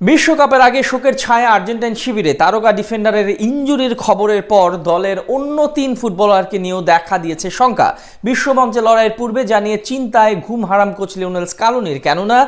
বিশ্বকাপের আগে শোকের ছায়া আর্জেন্টাইন শিবিরে তারকা ডিফেন্ডারের ইনজুরির খবরের পর দলের অন্য 3 ফুটবলারকে নিয়েও দেখা দিয়েছে শঙ্কা। বিশ্বমঞ্চে লড়াইয়ের পূর্বে জানিয়ে চিন্তায় ঘুম হারাম কোচ লিওনেল স্কালোনির, কেননা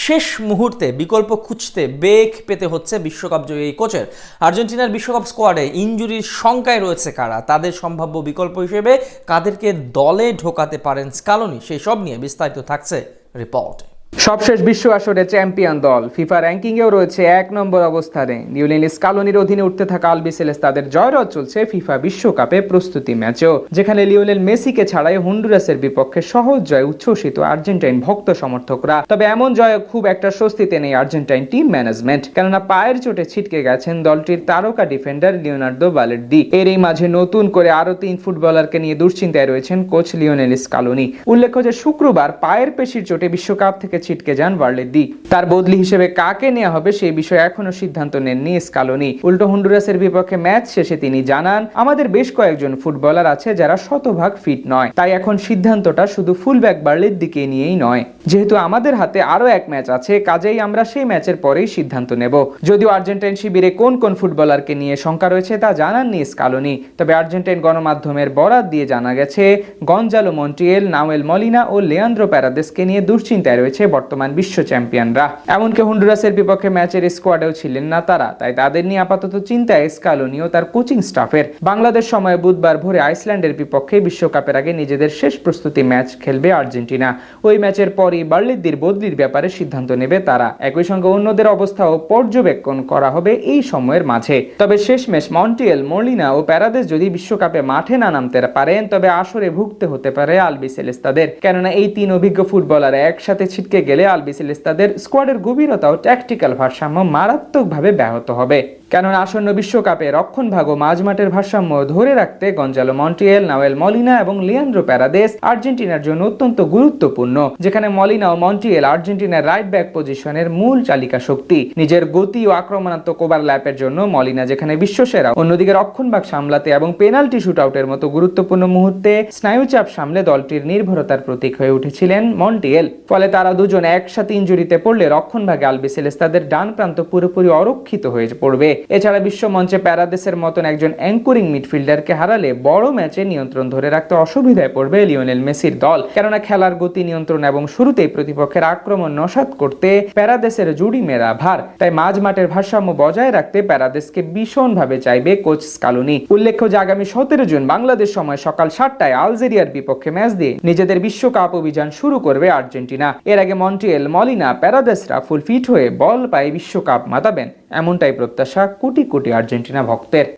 শেষ মুহূর্তে বিকল্প খুঁজতে বেগ পেতে হচ্ছে বিশ্বকাপ জয়ী এই কোচের। আর্জেন্টিনার বিশ্বকাপ স্কোয়াডে ইনজুরির শঙ্কায় রয়েছে কারা, তাদের সম্ভাব্য বিকল্প হিসেবে কাদেরকে দলে ঢোকাতে পারেন স্কালোনি, সেই সব নিয়ে বিস্তারিত থাকছে রিপোর্ট। সবশেষ বিশ্ব আসরে চ্যাম্পিয়ন দল ফিফা র্যাঙ্কিংয়েও রয়েছে 1 নম্বর অবস্থানে। লিওনেল স্কালোনির অধীনে উঠতে থাকা আলবিসেলেস্তাদের জয়রথ চলছে ফিফা বিশ্বকাপে প্রস্তুতি ম্যাচেও, যেখানে লিওনেল মেসিকে ছাড়াই হন্ডুরাসের বিপক্ষে সহজ জয় উচ্ছ্বসিত আর্জেন্টাইন ভক্ত সমর্থকরা। তবে এমন জয়ে খুব একটা স্বস্তিতে নেই আর্জেন্টাইন টিম ম্যানেজমেন্ট, কেননা পায়ের চোটে ছিটকে গেছেন দলটির তারকা ডিফেন্ডার লিওনার্দো ভালের্দি। এরই মাঝে নতুন করে আরো 3 ফুটবলারকে নিয়ে দুশ্চিন্তায় রয়েছেন কোচ লিওনেল স্কালোনি। উল্লেখ্য যে শুক্রবার পায়ের পেশির চোটে বিশ্বকাপ থেকে ছিটকে যান ভালের্দি। তার বদলি হিসেবে কাকে নেওয়া হবে সেই বিষয়ে এখনো সিদ্ধান্ত নেননি স্কালোনি। উল্টো হন্ডুরাসের বিপক্ষে ম্যাচ শেষে তিনি জানান, আমাদের বেশ কয়েকজন ফুটবলার আছে যারা শতভাগ ফিট নয়, তাই এখন সিদ্ধান্তটা শুধু ফুলব্যাক ভালের্দিকে নিয়েই নয়। যেহেতু আমাদের হাতে আরো এক ম্যাচ আছে, কাজেই আমরা সেই ম্যাচের পরেই সিদ্ধান্ত নেব। যদিও আর্জেন্টাইন শিবিরে কোন কোন ফুটবলারকে নিয়ে শঙ্কা রয়েছে তা জানাননি স্কালোনি, তবে আর্জেন্টাইন গণমাধ্যমের বরাত দিয়ে জানা গেছে গঞ্জালো মন্টিয়েল, নাওয়েল মলিনা ও লিয়ান্দ্রো প্যারাদেসকে নিয়ে দুশ্চিন্তায় রয়েছে বর্তমান বিশ্ব চ্যাম্পিয়নরা। এমনকি হন্ডুরাসের বিপক্ষে ম্যাচের স্কোয়াডেও ছিলেন না তারা, তাই তাদের নিয়ে আপাতত চিন্তায় স্কালোনি ও তার কোচিং স্টাফের। বাংলাদেশ সময়ে বুধবার ভোরে আইসল্যান্ডের বিপক্ষে বিশ্বকাপের আগে নিজেদের শেষ প্রস্তুতি ম্যাচ খেলবে আর্জেন্টিনা। ওই ম্যাচের পরই ভালের্দির বদলির ব্যাপারে সিদ্ধান্ত নেবে তারা। একই সঙ্গে অন্যদের অবস্থাও পর্যবেক্ষণ করা হবে এই সময়ের মাঝে। তবে শেষমেশ মন্টিয়েল, মলিনা ও প্যারাদেস যদি বিশ্বকাপে মাঠে না নামতে পারেন, তবে আসরে ভুগতে হতে পারে আলবিসেলেস্তাদের, কেননা এই 3 অভিজ্ঞ ফুটবলার একসাথে ছিটকে গেলে আলবিসেলেস্তাদের স্কোয়াডের গভীরতা ও ট্যাকটিক্যাল ভারসাম্য মারাত্মকভাবে ব্যাহত হবে। কেননা আসন্ন বিশ্বকাপে রক্ষণভাগ ও মাঝমাঠের ভারসাম্য ধরে রাখতে গঞ্জালো মন্টিয়েল, নাওয়েল মলিনা এবং লিয়ান্দ্রো প্যারাদেস আর্জেন্টিনার জন্য অত্যন্ত গুরুত্বপূর্ণ, যেখানে মলিনা ও মন্টিয়েল আর্জেন্টিনার রাইট ব্যাক পজিশনের মূল চালিকা শক্তি। নিজের গতি ও আক্রমণাত্মক ওভারল্যাপের জন্য মলিনা যেখানে বিশ্বসেরা, অন্যদিকে রক্ষণভাগ সামলাতে এবং পেনাল্টি শুটআউটের মতো গুরুত্বপূর্ণ মুহূর্তে স্নায়ুচাপ সামলে দলটির নির্ভরতার প্রতীক হয়ে উঠেছিলেন মন্টিয়েল। ফলে তারা দুজন একসাথে ইনজুরিতে পড়লে রক্ষণভাগে আলবিসেলেস্তাদের ডান প্রান্ত পুরোপুরি অরক্ষিত হয়ে পড়বে। এছাড়া বিশ্ব মঞ্চে প্যারাদেসের মতন একজন অ্যাঙ্করিং মিডফিল্ডারকে হারালে বড় ম্যাচে নিয়ন্ত্রণ ধরে রাখতে অসুবিধায় পড়বে লিওনেল মেসির দল, কেননা খেলার গতি নিয়ন্ত্রণ এবং শুরুতেই প্রতিপক্ষের আক্রমণ নস্যাৎ করতে প্যারাদেসের জুড়ি মেরা ভার। তাই মাঝ মাঠের ভারসাম্য বজায় রাখতে প্যারাদেসকে ভীষণভাবে চাইবে কোচ স্কালোনি। উল্লেখ্য যে আগামী 17 জুন বাংলাদেশ সময় সকাল 7টায় আলজেরিয়ার বিপক্ষে ম্যাচ দিয়ে নিজেদের বিশ্বকাপ অভিযান শুরু করবে আর্জেন্টিনা। এর আগে মন্টিয়েল, মলিনা, প্যারাদেসরা ফুল ফিট হয়ে বল পায়ে বিশ্বকাপ মাতাবেন, এমনটাই প্রত্যাশা কোটি কোটি আর্জেন্টিনা ভক্তের।